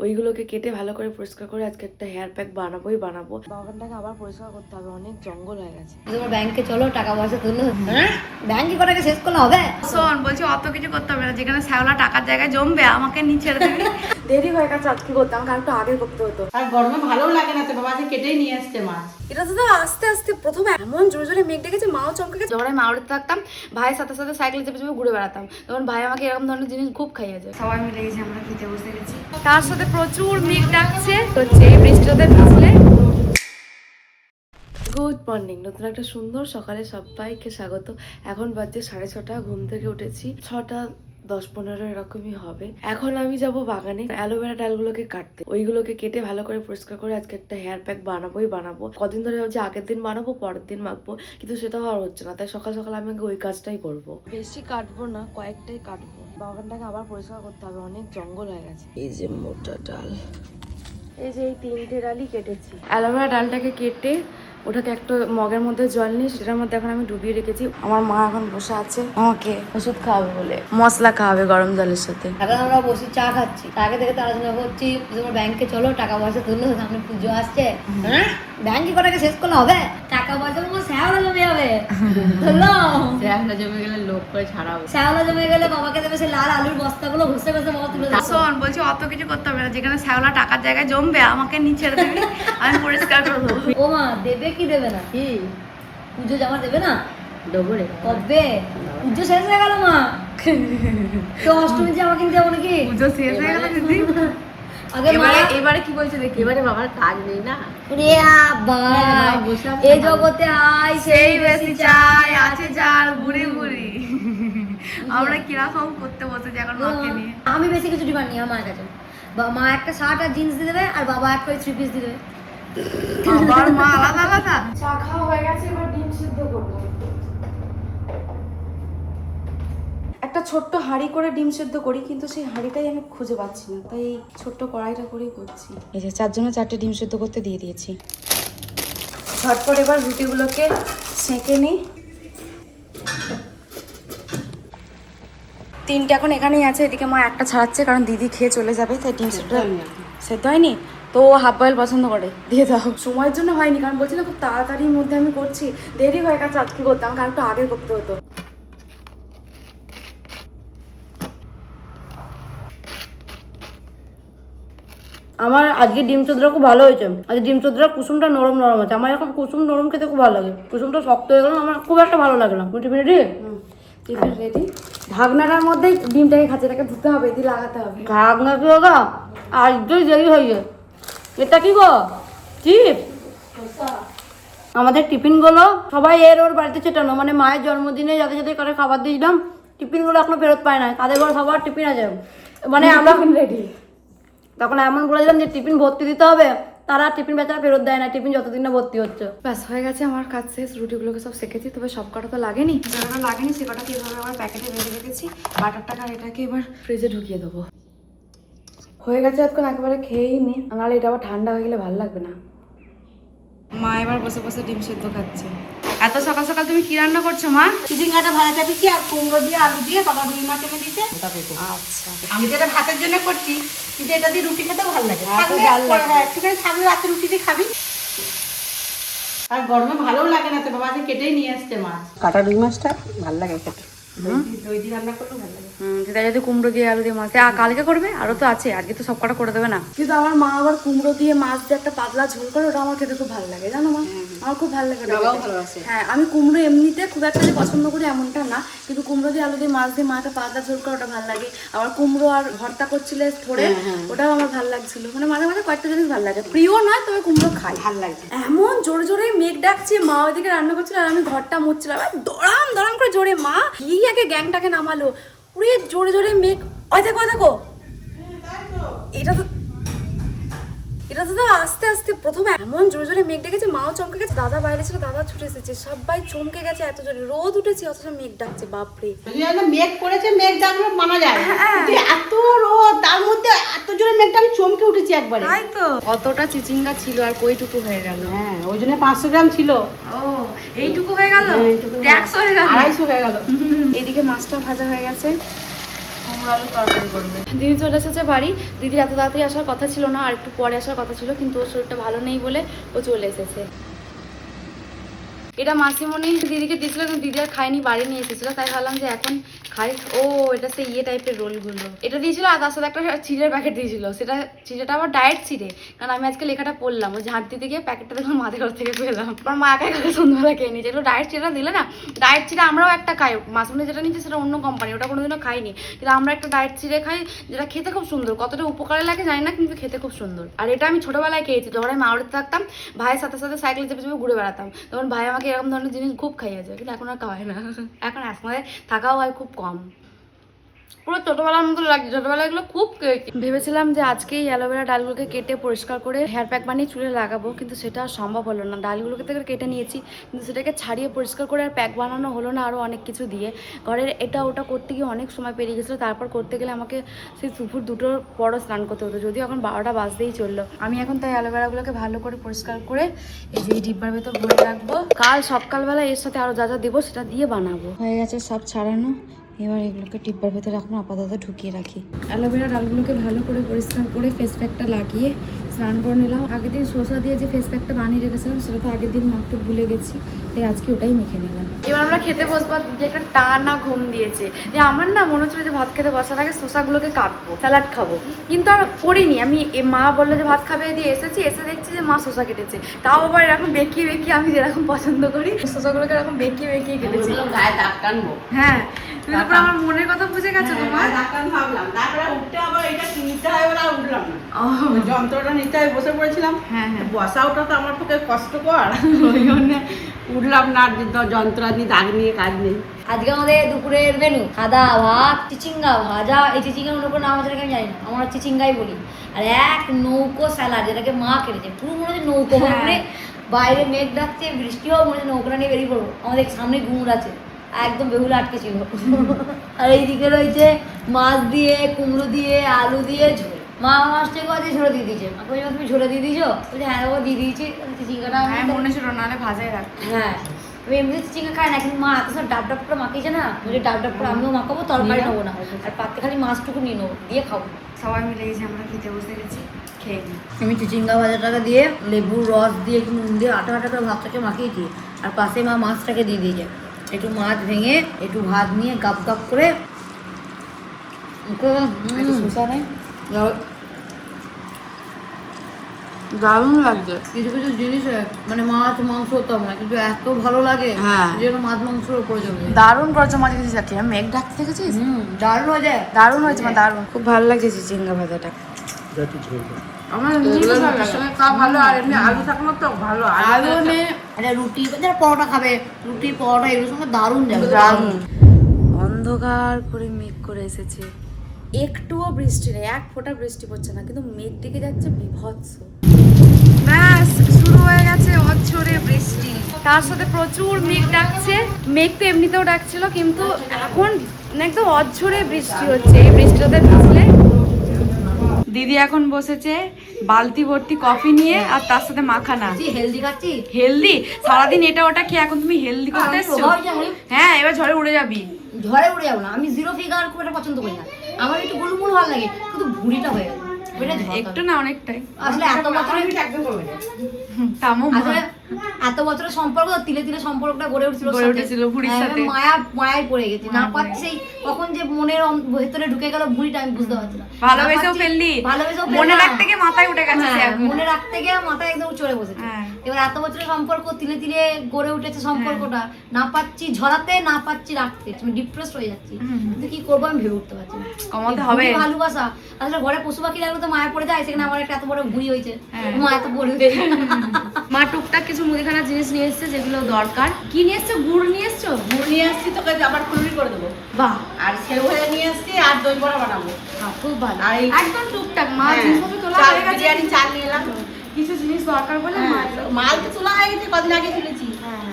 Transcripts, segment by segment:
ওইগুলোকে কেটে ভালো করে পরিষ্কার করে আজকে একটা হেয়ার প্যাক বানাবোই বানাবো। বাগানটাকে আবার পরিষ্কার করতে হবে, অনেক জঙ্গল হয়ে গেছে। তোমার ব্যাংকে চলো, টাকা পয়সা তুলো। হ্যাঁ, ব্যাংকে কটাকে শেষ করলে হবে? শোন, বলছি অত কিছু করতে হবে না, যেখানে শ্যাওলা টাকার জায়গায় জমবে আমাকে নিয়ে ছেড়ে দিবি। দেরি হয়ে গেছে আজকে করতে, আমাকে আরেকটু আগে করতে হতো। আর গরমে ভালো লাগে না তো, বাবা আজকে কেটেই নিয়ে আসছে মাছ। এটা তো আস্তে আস্তে প্রথমে এমন জোরে জোরে মেঘ ডেকেছে, মাও চমকে গেছে। যখন আমি মাউরিতে থাকতাম, ভাইয়ের সাথে সাথে সাইকেলে চেপে চেপে ঘুরে বেড়াতাম, তখন ভাই আমাকে এরকম ধরনের জিনিস খুব খাইয়েছে। সবাই মিলে গেছি, আমরা খেতে বসে গেছি, তার সাথে প্রচুর মেঘ ডাকছে। হচ্ছে এই বৃষ্টিটাতে ভিজলে। গুড মর্নিং, নতুন একটা সুন্দর সকালে সবাইকে স্বাগত। এখন বাজে 6:30, ঘুম থেকে উঠেছি 6:10-15 এরকমই হবে। এখন আমি যাব বাগানে অ্যালোভেরা ডালগুলোকে কাটতে, ওইগুলোকে কেটে ভালো করে পরিষ্কার করে আজকে একটা হেয়ার প্যাক বানাবোই বানাবো। কদিন ধরে ভাবছি আগের দিন বানাবো, পরের দিন মাখবো, কিন্তু সেটা আর হচ্ছে না। তাই সকাল সকাল আমি ওই কাজটাই করবো। বেশি কাটবো না, কয়েকটাই কাটবো। বাগানটাকে আবার পরিষ্কার করতে হবে, অনেক জঙ্গল হয়ে গেছে। এই যে মোটা ডাল, এই যে এই 3টে ডালই কেটেছি। অ্যালোভেরা ডালটাকে কেটে ওটাকে একটা মগের মধ্যে জল নিয়ে সেটার মধ্যে এখন আমি ডুবিয়ে রেখেছি। আমার মা এখন বসে আছে, আমাকে ওষুধ খাওয়াবে বলে মশলা খাওয়াবে গরম জলের সাথে। এখন আমরা বসে চা খাচ্ছি, আগে থেকে তো আলোচনা করছি তোমার ব্যাংকে চলো, টাকা পয়সা তুলো, সামনে পুজো আসছে। হ্যাঁ, ব্যাংকে কটাকে শেষ করলে হবে? টাকা পয়সা শ্যাওলা জমে যাবে। শ্যাওলা জমে গেলে লোক করে ছাড়াবো। শ্যাওলা জমে গেলে বাবাকে দেবে সে লাল আলুর বস্তাগুলো ঘষে ঘষে বাবা তুলে দেবে। শোন, বলছি অত কিছু করতে হবে না, যেখানে শ্যাওলা টাকার জায়গায় জমবে আমাকে নিয়ে ছেড়ে দিবি, আমি পরিষ্কার করবো। ও মা, দেবে কি দেবে না? কি পুজো জামা দেবে না? ডবরে কবে পুজো শেষ হয়ে গেল মা, তো অষ্টমী জামা কিনতে যাবো নাকি? পুজো শেষ হয়ে গেল দিদি। আগে মা, এবারে কি বলছে দেখি, এবারে বাবার কাজ নেই না। রে আব্বা, এই জগতে আই সেই বেশি চাই আছে যার বুড়ি বুড়ি। আমরা কিরকম করতে বসেছি এখন মাকে নিয়ে। আমি বেশি কিছু ডিমান্ড নিই আমার কাছে। মা একটা শার্ট আর জিন্স দিয়ে দেবে, আর বাবা একটা 3 পিস দিয়ে দেবে। আবার মা আলাদা আলাদা। চা খাওয়া হয়ে গেছে, এবার ডিম সিদ্ধ করবো। একটা ছোট্ট হাঁড়ি করে ডিম সেদ্ধ করি, কিন্তু সেই হাঁড়িটাই আমি খুঁজে পাচ্ছি না, তাই এই ছোট্ট কড়াইটা করেই করছি। এই যে 4 জন্য 4টে ডিম সেদ্ধ করতে দিয়ে দিয়েছি। ঝটপট এবার রুটিগুলোকে সেঁকে নিই। 3টে এখন এখানেই আছে, এদিকে মা একটা ছাড়াচ্ছে কারণ দিদি খেয়ে চলে যাবে, তাই ডিম সেদ্ধ সেদ্ধ হয়নি তো ও হাফ বয়েল পছন্দ করে, দিয়ে দাও। সময়ের জন্য হয়নি, কারণ বলছি না খুব তাড়াতাড়ির মধ্যে আমি করছি, দেরি হয়ে গেছে আজকে করতে, আমাকে আরেকটু আগে করতে হতো। আমার আজকে ডিম চোদ্রা খুব ভালো হয়েছে। আজকে ডিম চোদ্রা কুসুমটা নরম নরম আছে। আমার এখন কুসুম নরম খেতে খুব ভালো লাগে, কুসুমটা শক্ত হয়ে গেল আমার খুব একটা ভালো লাগে না। Tiffin ready? Tiffin ready. ঢাকনাটার মধ্যেই ডিমটাকে খাচ্ছে, এটাকে ধুতে হবে, দিয়ে লাগাতে হবে। ঢাকনা কি হোগা, আজকেই দেরি হয়ে যায়। এটা কি গো, চিপ? আমাদের টিফিনগুলো সবাই এর ওর বাড়িতে ছেটানো, মানে মায়ের জন্মদিনে যাতে যাতে করে খাবার দিয়েছিলাম, টিফিনগুলো এখনো ফেরত পায় না। তাদের ঘরে সবার টিফিন আছে, মানে আমরা রেডি। তখন এমন বলেছিলাম যে টিফিন ভর্তি দিতে হবে, তারা টিফিন বেচারা ফেরত দেয় না, টিফিন যতদিন না ভর্তি হচ্ছে। ব্যাস হয়ে গেছে আমার কাজ শেষ। রুটিগুলোকে সব সেঁকেছি, তবে সব কটা তো লাগেনি, যেটা লাগেনি সে কটাকে এভাবে আমার প্যাকেটে বেঁধে রেখেছি। বাটারটা আর এটাকে এবার ফ্রিজে ঢুকিয়ে দেবো। হয়ে গেছে, এখন একেবারে খেয়েই নি, নাহলে এটা আবার ঠান্ডা হয়ে গেলে ভালো লাগবে না। মা এবার বসে বসে ডিম সেদ্ধ খাচ্ছে। এত সকাল সকাল তুমি কি রান্না করছো মা? চিচিঙ্গাটা ভাজা চাপিছি আর কুমড়ো দিয়ে আলু দিয়ে বাবা রুই মাছ এনে দিতে। আচ্ছা, আমি যেটা ভাতের জন্য করছি, কিন্তু এটা দিয়ে রুটি খেতেও ভালো লাগে। একটুখানি থাকলে রাতে রুটি দিয়ে খাবি। আর গরমে ভালোও লাগে না তো, বাবা আজকে কেটেই নিয়ে আসছে মাছ। কাটা রুই মাছটা ভালো লাগে খেতে, দই দিয়ে রান্না করলেও ভালো লাগে। দিদা যদি কুমড়ো দিয়ে আলু দিয়ে মাছ দিয়ে কালকে করবে, আরো তো আছে, আজকে তো সব কটা করে দেবে না। কিন্তু আমার মা আবার কুমড়ো দিয়ে মাছ দিয়ে একটা পাতলা ঝোল করে, ওটা আমার খেতে খুব ভালো লাগে, জানো মা? আমার খুব ভালো লাগে। হ্যাঁ, আমি কুমড়ো এমনিতে খুব একটা যে পছন্দ করি এমনটা না, কিন্তু কুমড়ো দিয়ে আলু দিয়ে মাছ দিয়ে মা একটা পাতলা ঝোল করে, ওটা ভালো লাগে। আবার কুমড়ো আর ভর্তা করছিলে ধরে, ওটাও আমার ভালো লাগছিল। মানে মাঝে মাঝে কয়েকটা জিনিস ভালো লাগে, প্রিয় নয় তবে কুমড়ো খাই, ভালো লাগছে। এমন জোরে জোরে মেঘ ডাকছে, মা ওইদিকে রান্না করছিল আর আমি ঘরটা মুছছিলাম, দড়াম দড়াম করে জোরে মা কি আগে গ্যাংটাকে নামালো, পুরো জোরে জোরে মেঘ। ওই দেখো দেখো, এটা তো আস্তে আস্তে প্রথমে এমন জোরে জোরে মেঘ ডেকেছে, মাও চমকে গেছে, দাদা বাইরে ছিল, দাদা ছুটে এসেছে, সবাই চমকে গেছে, এত জোরে রোদ উঠেছে অথচ মেঘ ডাকছে, বাপরে। মেঘ করেছে, মেঘ ডাকলে মানা যায়, এত রোদ তার মধ্যে এত জোরে মেঘটা আমি চমকে উঠেছি একবারে। তাই তো, কতটা চিচিঙ্গা ছিল আর কইটুকু হয়ে গেল। হ্যাঁ, ওই জন্য 500 গ্রাম ছিল। ও, এইটুকু হয়ে গেল, 150 হয়ে গেল, 250 হয়ে গেল। এদিকে মাছটা ভাজা হয়ে গেছে, মুগ আলুর তরকারি করবে। দিদি চলে এসেছে বাড়ি। দিদি এত তাড়াতাড়ি আসার কথা ছিল না, আর একটু পরে আসার কথা ছিল, কিন্তু ওর শরীরটা ভালো নেই বলে ও চলে এসেছে। এটা মাসিমণি দিদিকে দিয়েছিল, কিন্তু দিদি আর খায়নি, বাড়ি নিয়ে এসেছিল, তাই ভাবলাম যে এখন খাই। ও এটা সেই ইয়ে টাইপের রোলগুলো এটা দিয়েছিল, আর তার সাথে একটা চিড়ের প্যাকেট দিয়েছিল। চিড়েটা আবার ডায়েট চিড়ে, কারণ আমি আজকে লেখাটা পড়লাম, ওই ঝাঁট দিতে গিয়ে প্যাকেটটা দেখলাম মাদের ঘর থেকে পেলাম। আমার মা একা একা সন্ধ্যাবেলা খেয়ে নিয়েছে। এগুলো ডায়েট চিড়া দিলে না, ডায়েট চিড়ে আমরাও একটা খাই, মাসিমণি যেটা নিচ্ছে সেটা অন্য কোম্পানি, ওটা কোনোদিনও খাইনি, কিন্তু আমরা একটা ডায়েট চিড়ে খাই যেটা খেতে খুব সুন্দর। কতটা উপকারে লাগে জানি না, কিন্তু খেতে খুব সুন্দর। আর এটা আমি ছোটবেলায় খেয়েছি, যখন আমি মাওড়িতে থাকতাম, ভাইয়ের সাথে সাথে সাইকেলে চেপে চেপে ঘুরে বেড়াতাম, তখন ভাই আমাকে এরকম ধরনের জিনিস খুব খাইয়েছে, কিন্তু এখন আর খাওয়ায় না। এখন একসময় থাকাও হয় খুব কম। পুরো ছোটবেলার মতো লাগছে, ছোটবেলায় এগুলো খুব ভেবেছিলাম যে আজকে এই অ্যালোভেরা ডালগুলোকে কেটে পরিষ্কার করে হেয়ার প্যাক বানিয়ে চুলে লাগাবো, কিন্তু সেটা সম্ভব হলো না। ডালগুলোকে থেকে কেটে নিয়েছি, কিন্তু সেটাকে ছাড়িয়ে পরিষ্কার করে আর প্যাক বানানো হলো না, আরও অনেক কিছু দিয়ে ঘরের এটা ওটা করতে গিয়ে অনেক সময় পেরিয়ে গেছিলো। তারপর করতে গেলে আমাকে সেই দুপুর 2টোর পরও স্নান করতে হতো, যদিও এখন 12টা বাজতেই চললো। আমি এখন তাই অ্যালোভেরাগুলোকে ভালো করে পরিষ্কার করে এই যে ডিব্বার ভেতর ভরে রাখবো। কাল সকালবেলা এর সাথে আরও যা যা দেবো সেটা দিয়ে বানাবো। হয়ে গেছে সব ছাড়ানো, এবার এগুলোকে টিব্বার ভেতরে এখন আপাতত ঢুকিয়ে রাখি। অ্যালোভেরা ডালগুলোকে ভালো করে পরিষ্কার করে ফেস প্যাকটা লাগিয়ে স্নান করে নিলাম। আগের দিন শসা দিয়ে যে ফেস প্যাকটা বানিয়ে রেখেছিলাম সেটা তো আগের দিন মাত্র ভুলে গেছি, তাই আজকে ওটাই মেখে নিলাম। এবার আমরা খেতে বসবো। যে একটা টানা ঘুম দিয়েছে, যে আমার না মনে হচ্ছিল যে ভাত খেতে বসার আগে শসাগুলোকে কাটবো, স্যালাড খাবো, কিন্তু আর করিনি। আমি মা বললো যে ভাত খাবে দিয়ে এসেছি, এসে দেখছি যে মা শসা কেটেছে, তাও আবার এরকম বেঁকিয়ে বেঁকিয়ে, আমি যেরকম পছন্দ করি শসাগুলোকে এরকম বেঁকিয়ে বেঁকিয়ে কেটেছি। গায়ে দাগ টানবো। হ্যাঁ, তুমি তো আমার মনের কথা বুঝে গেছো তোমার। ভাবলাম, তারপরে উঠতে আবার এটা নিতে হয় বলে আর উঠলাম না। ওই যন্ত্রটা নিতে হয় বসে পড়েছিলাম। হ্যাঁ হ্যাঁ, বসা ওটা তো আমার পক্ষে কষ্টকর, ওই জন্য উঠলাম না। যন্ত্র নিয়ে দাগ নিয়ে কাজ নেই। আজকে আমাদের দুপুরের মেনু সাদা ভাত, চিচিঙ্গা ভাজা। এই চিচিঙ্গার অন্য কোনো নাম আছে নাকি আমি জানি না, আমরা চিচিঙ্গাই বলি। আর এক নৌকো স্যালাড, যেটাকে মা কেটেছে, পুরো মনে হচ্ছে নৌকো। মানে বাইরে মেঘ ডাকছে, বৃষ্টি হোক, মনে হচ্ছে নৌকোটা নিয়ে বেরিয়ে পড়বো। আমাদের সামনে ঘুমুর আছে, একদম বেহুলা আটকে ছিল। আর এইদিকে রয়েছে মাছ দিয়ে, কুমড়ো দিয়ে, আলু দিয়ে ঝোল। মা মাছটাকে আজকে ঝোলে দিয়ে দিয়েছে। আমাকে বলছে তুমি ঝোলে দিয়ে দিয়েছো? বলছে হ্যাঁ ও দিয়ে দিয়েছি। চিচিঙ্গাটা মনে ছিল, নাহলে ভাজাই রাখ। হ্যাঁ, আমি এমনি চিচিঙ্গা খাই না, কিন্তু মা এত সব ডাব ডাব করে মাখিয়েছে না, বলছে ডাব ডাব করে আমিও মাখাবো, তরকারি নেবো না, আর পাতে খালি মাছটুকু নিয়ে নেবো, দিয়ে খাবো। সবাই মিলে এই যে আমরা খেতে বসে গেছি, খেয়ে নিই। আমি চিচিঙ্গা ভাজাটাকে দিয়ে লেবুর রস দিয়ে একটু নুন দিয়ে আটা আটা করে ভাতটাকে মাখিয়েছি, আর পাশে মা মাছটাকে দিয়ে দিয়েছে। একটু মাছ ভেঙে একটু ভাত নিয়ে গাপ গাপ করে শসা নেই, দারুণ লাগছে। কিছু কিছু জিনিস মানে মাছ মাংস হতাম না, কিন্তু এত ভালো লাগে হ্যাঁ, যেন মাছ মাংসের উপরে যাবে। দারুণ করেছে মাঝে কিছু যাচ্ছে। মেঘ ডাকতে দেখেছিস, দারুণ হয়ে যায়, দারুণ হয়েছে মা, দারুণ। খুব ভালো লাগছে চিচিঙ্গা ভাজাটা। আমার ভালো, আর এমনি আলু থাকলো তো ভালো। আলু মানে রুটি, যারা পরোটা খাবে, রুটি পরোটা এগুলোর সঙ্গে দারুণ যাবে। দারুণ। অন্ধকার করে মেঘ করে এসেছে, একটুও বৃষ্টি নেই, এক ফোঁটা বৃষ্টি পড়ছে না, কিন্তু মেঘ দিকে যাচ্ছে বিভৎস। ব্যাস শুরু হয়ে গেছে অঝোরে বৃষ্টি, তার সাথে প্রচুর মেঘ ডাকছে। মেঘ তো এমনিতেও ডাকছিল, কিন্তু এখন একদম অঝোরে বৃষ্টি হচ্ছে। এই বৃষ্টিতে ভিজলে দিদি এখন বসেছে বালতি ভর্তি কফি নিয়ে, আর তার সাথে মাখানা। হেলদি খাচ্ছি, হেলদি সারাদিন এটা ওটা খেয়ে এখন তুমি হেলদি করতে এসছো? হ্যাঁ, এবার ঝড়ে উড়ে যাবি। ঝড়ে উড়ে যাবো না, আমি জিরো ফিগার খুব একটা পছন্দ করি না, আমার একটু গুলুমুল ভালো লাগে, কিন্তু ভুড়িটা হয়ে গেছে একটু না অনেকটাই। আসলে এত বছর থামো, আসলে এত বছরের সম্পর্ক, তিলে তিলে সম্পর্কটা গড়ে উঠছিল, গড়ে উঠেছিল ভুঁড়ির সাথে। মায়ায় পড়ে গেছি, না পাচ্ছি কখন যে মনের ভেতরে ঢুকে গেল ভুঁড়িটা, আমি বুঝতে পারছি না। ভালোবেসেও ফেললি, মনে রাখতে গিয়ে মাথায় উঠে গেছে, মনে রাখতে গিয়ে মাথায় একদম চড়ে বসেছে। এবার এত বছরের সম্পর্ক তিলে তিলে গড়ে উঠেছে সম্পর্কটা, না পাচ্ছি ঝরাতে, না পাচ্ছি রাখতে, আমি ডিপ্রেস হয়ে যাচ্ছি, কিন্তু কি করবো আমি ভেবে উঠতে পারছি না। কমাতে হবে ভালোবাসা আসলে ঘরে পশু পাখি লাগলে তো মায়া পড়ে যায়, সেখানে আমার একটা এত বড় ভুঁড়ি হয়েছে, মা এত বড় হয়েছে। মা টুকটাক কিছু মুদিখানা জিনিস নিয়ে এসছে যেগুলো দরকার। কি নিয়ে এসছো? গুড় নিয়ে এসছো? গুড় নিয়ে আসছি, তোকে আবার ফুলুরি করে দেবো। বাহ, আর সেও হয়ে নিয়ে আসছি, আর দই বড়া বানাবো। খুব ভালো। আর একদম টুকটাক মা হ্যাঁ, জিনিসপত্র তোলা চাল হয়ে গেছে। বিরিয়ানি চাল নিয়ে এলাম। কিছু জিনিস দরকার বলে মাল তো তোলা হয়ে গেছে, কদিন আগে তুলেছি,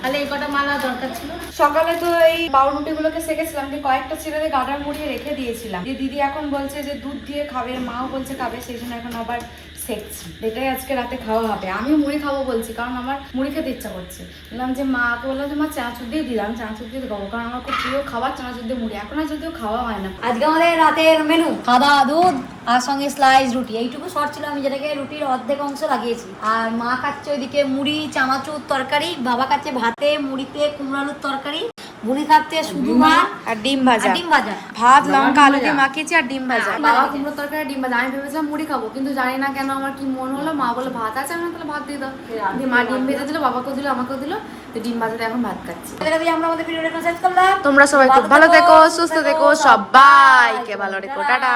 তাহলে এই কটা মাল দরকার ছিল। সকালে তো এই পাউরুটি গুলোকে সেকেছিলাম, দিয়ে কয়েকটা ছেড়ে দিয়ে গাডার মুড়িয়ে রেখে দিয়েছিলাম। দিয়ে দিদি এখন বলছে যে দুধ দিয়ে খাবে, মাও বলছে খাবে, সেই জন্য এখন আবার সেকছি, এটাই আজকে রাতে খাওয়া হবে। আমিও মুড়ি খাবো বলছি, কারণ আমার মুড়ি খেতে ইচ্ছা করছে। বললাম যে মাকে বললাম যে মা চানাচুর দিয়ে দিলাম, চানাচুর দিয়ে খাবো, কারণ আমার খুব প্রিয় খাবার চানাচুর দিয়ে মুড়ি। এখন আর যদিও খাওয়া হয় না। আজকে আমাদের রাতের মেনু সাদা দুধ আর সঙ্গে স্লাইস রুটি। এইটুকু শর্ট ছিল, আমি যেটাকে রুটির অর্ধেক অংশ লাগিয়েছি। আর মা খাচ্ছে ওইদিকে মুড়ি চানাচুর তরকারি, বাবা খাচ্ছে ভাতে মুড়িতে কুমড়ো আলুর তরকারি, বুড়ি খাচ্ছে শুধু ভাত আর ডিম ভাজা, আর ডিম ভাজা। ভাত লঙ্কা আলু দিয়ে মাখিয়েছি আর ডিম ভাজা। বাবা কুমড়ো তরকারি আর ডিম ভাজা। আমি ভেবেছিলাম মুড়ি খাবো, কিন্তু জানি না কেন আমার কি মন হলো, মা বলে ভাত আছে, আমি তাহলে ভাত দিয়ে দাও। দিয়ে মা ডিম ভেজে দিল, বাবাকেও দিল, আমাকেও দিল, তো ডিম ভাজাতে এখন ভাত খাচ্ছি। আমরা আমাদের ভিডিওটা শেষ করলাম। তোমরা সবাই খুব ভালো থেকো, সুস্থ থেকো, সবাইকে ভালো রেখো, টাটা।